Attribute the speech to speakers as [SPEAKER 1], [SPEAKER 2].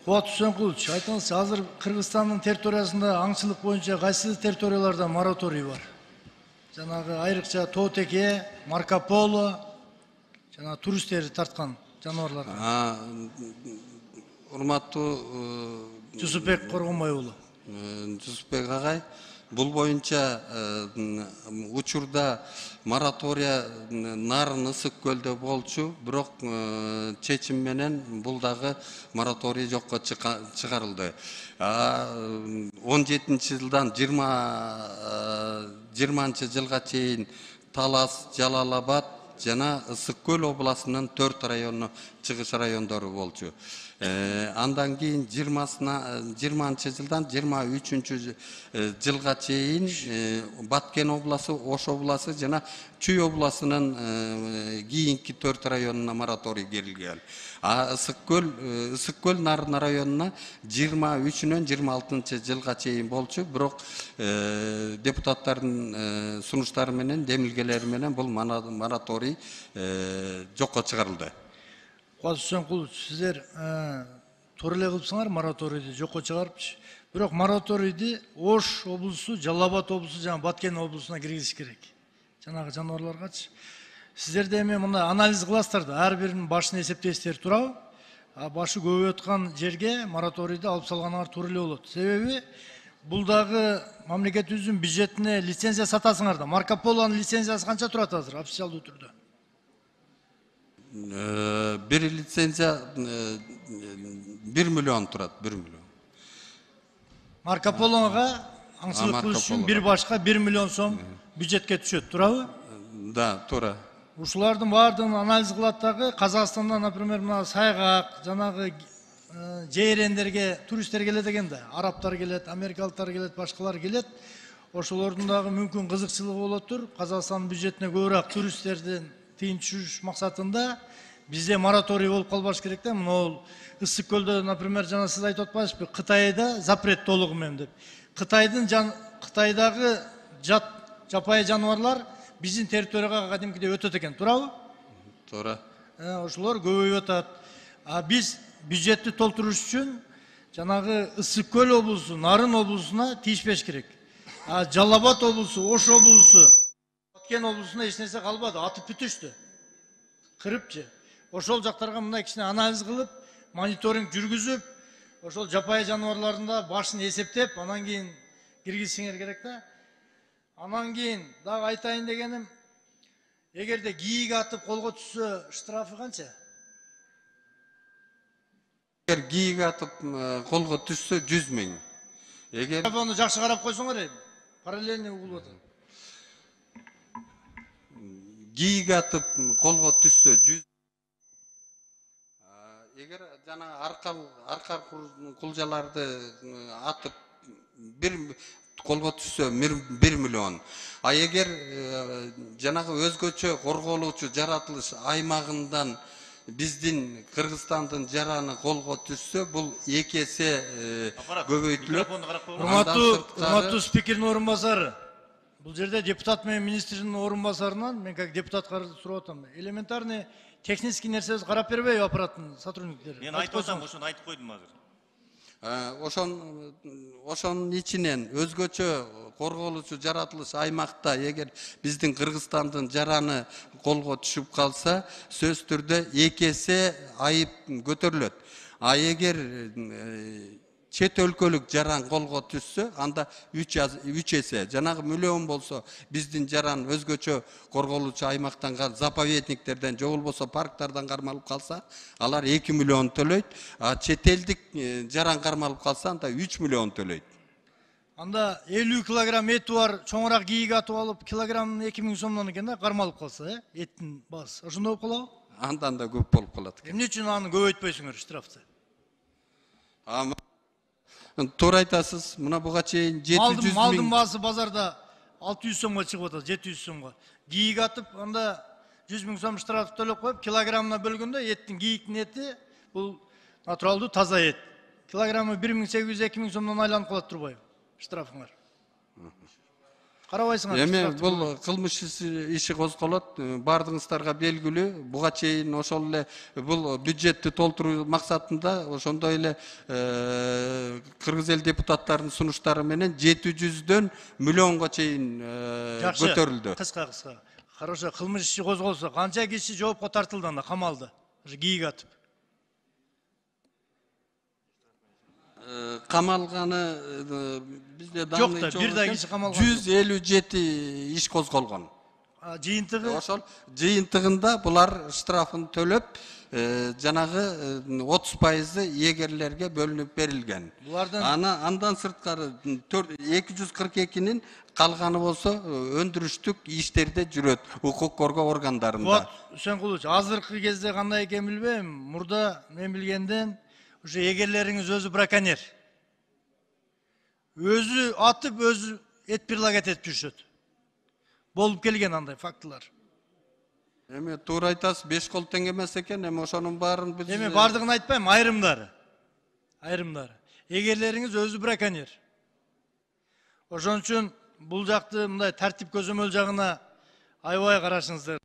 [SPEAKER 1] Кубат Үсенкулович, айтыңызчы, азыр Кыргызстандын территориясында аңчылык боюнча кайсы территорияларда мораторий бар? Жанагы айрыкча Тоотеке, Марко Поло, жана туристтерди тарткан жаныбарлар.
[SPEAKER 2] Урматтуу
[SPEAKER 1] Жусупбек Коргонбай уулу.
[SPEAKER 2] Жусупбек агай, бул боюнча учурда моратория Нарын Ысык көлдө болчу, бирок чечим менен бул дагы мораторий жокко чыгарылды. 17-жылдан 20-жылга чейин Талас, Жалалабад жана Ысык көл областынын 4 району чыгыш райондору болчу. Андан кийин 20-жылдан 23-жылга чейин Баткен обласы, Ош обласы жана Чүй обласынын кийинки 4 районуна мораторий керилген. Ысык көл Нарын районуна 23-нөн 26-жылга чейин болчу, бирок депутаттардын сунуштары менен, демилгелери менен бул мораторий жокко чыгарылды.
[SPEAKER 1] Кубат Үсенкулович, сиздер туура эле кылыпсыңар мораторийди жокко чыгарыпчы. Бирок мораторийди Ош облусу, Жалал Абад облусу жана Баткен облусуна киргизиш керек. Жанагы жаныбарларгачы. Сиздер да эми мындай анализ кыласыздар да, ар биринин башын эсептейсиздер, туурабы? Башы көбөйүп аткан жерге мораторийди алып салганыңар туура эле болот. Себеби бул дагы мамлекетибиздин бюджетине лицензия сатасыңар да. Марко Полонун лицензиясы канча турат азыр официалдуу түрдө?
[SPEAKER 2] Bir лицензия 1 миллион турат, 1 миллион.
[SPEAKER 1] Марко Полонга аңчылык кылыш үчүн бир башка 1 миллион сом бюджетке түшөт, туурабы?
[SPEAKER 2] Да, туура.
[SPEAKER 1] Ушулардын баардыгын анализ кылат дагы, Казакстанда, например, мына Сайгак, жанагы жээрендерге туристтер келет экен да. Арабтар келет, америкалыктар келет, башкалар келет. Ошолордун дагы мүмкүн кызыкчылыгы болоттур. Казакстан бюджетине көбүрөөк туристтердин тыйын түшүрүш максатында бизде мораторий болуп калбаш керек да. Мына Ысык көлдө, например, жана сиз айтып атпайсызбы, Кытайда запрет толугу менен деп. Кытайдагы жапайы жаныбарлар биздин территорияга кадимкидей өтөт экен, туурабы?
[SPEAKER 2] Туура.
[SPEAKER 1] Ошолор көбөйүп атат. Биз бюджетти толтуруш үчүн жанагы Ысык көл облусу, Нарын облусуна тийишпеш керек. Жалал Абад облусу, Ош облусу, Баткен облусуна эч нерсе калбады, атып бүтүштү. Кырыпчы. Ошол жактарга мындай кичине анализ кылып, мониторинг жүргүзүп, ошол жапайы жаныбарлардын да башын эсептеп, анан кийин киргизсеңер керек да. Анан кийин дагы айтайын дегеним, эгерде кийик атып колго түшсө, штрафы канча?
[SPEAKER 2] Эгер кийик атып колго түшсө 100 000. Эгер
[SPEAKER 1] Аны жакшы карап койсоңор, параллельный угулуп атат.
[SPEAKER 2] Кийик атып колго түшсө 100. Эгер жана арка кулжаларды атып колго түшсө 1 миллион. Эгер жанагы өзгөчө корголуучу жаратылыш аймагындан биздин Кыргызстандын жараны колго түшсө, бул 2 эсе көбөйтүлөт.
[SPEAKER 1] Урматтуу спикердин орун басары. Бул жерде депутат менен министрдин орун басарынан мен как депутатка сурап атам. Элементарный технический нерсебиз карап бербейби аппараттын сотрудниктери?
[SPEAKER 3] Мен айтып атам, ошону айтып койдум азыр.
[SPEAKER 2] Ошонун ичинен өзгөчө корголуучу жаратылыш аймакта эгер биздин Кыргызстандын жараны колго түшүп калса, сөзсүз түрдө 2 эсе айып көтөрүлөт. Эгер чет өлкөлүк жаран колго түшсө, анда 3 эсе. Жанагы миллион болсо, биздин жаран өзгөчө корголуучу аймактан, заповедниктерден, же болбосо парктардан кармалып калса, алар 2 миллион төлөйт. Чет элдик жаран кармалып калса, анда 3 миллион төлөйт.
[SPEAKER 1] Анда 50 килограмм эти бар, чоңураак кийик атып алып, килограмм 2000 сомдон экен да, кармалып калса, эттин баасы. Ошондой болуп калабы?
[SPEAKER 2] Андан да көп болуп калат.
[SPEAKER 1] Эмне үчүн аны көбөйтпөйсүңөр штрафты?
[SPEAKER 2] Туура айтасыз. Мына буга чейин 700 000.
[SPEAKER 1] Малдын баасы базарда 600 сомго чыгып атат, 700 сомго. Кийик атып, анда 100 000 сом штраф төлөп коюп, килограммына бөлгөндө эттин, кийиктин эти бул натуралдуу таза эт. Килограммы 1800-2000 сомдон айланып калат турбайбы штрафыңар? Карабайсыңар.
[SPEAKER 2] Эми бул кылмыш иши козголот. Бардыгыңыздарга белгилүү. Буга чейин ошол эле бул бюджетти толтуруу максатында ошондой эле кыргыз эл депутаттарынын сунуштары менен 700дөн миллионго чейин көтөрүлдү.
[SPEAKER 1] Кыска. Хорошо, кылмыш иши козголсо канча киши жоопко тартылды анда, камалды? Кийик атып.
[SPEAKER 2] Камалганы бизде
[SPEAKER 1] Жок да, бир да киши камалган.
[SPEAKER 2] 157 иш козголгон.
[SPEAKER 1] Жыйынтыгы
[SPEAKER 2] Ошол жыйынтыгында булар штрафын төлөп, жанагы 30% эгерлерге бөлүнүп берилген. Андан сырткары 242'nin калганы болсо өндүрүштүк иштерде жүрөт, укук коргоо органдарында.
[SPEAKER 1] Үсен Кулуч, азыркы кезде кандай экен билбейм. Мурда мен билгенден ушу эгерлериңиз өзү браконьер. Өзү атып, өзү эт прилагать этип жүрүшөт. Болуп келген андай фактылар.
[SPEAKER 2] Эми туура айтасыз, 5 кол тең эмес экен, эми ошонун баарын биз
[SPEAKER 1] Эми бардыгын айтпайм, айрымдары. Эгерлериңиз өзү браконьер. Ошон үчүн бул жакты мындай тартип көзөмөл жагына аябай карашыңыздар.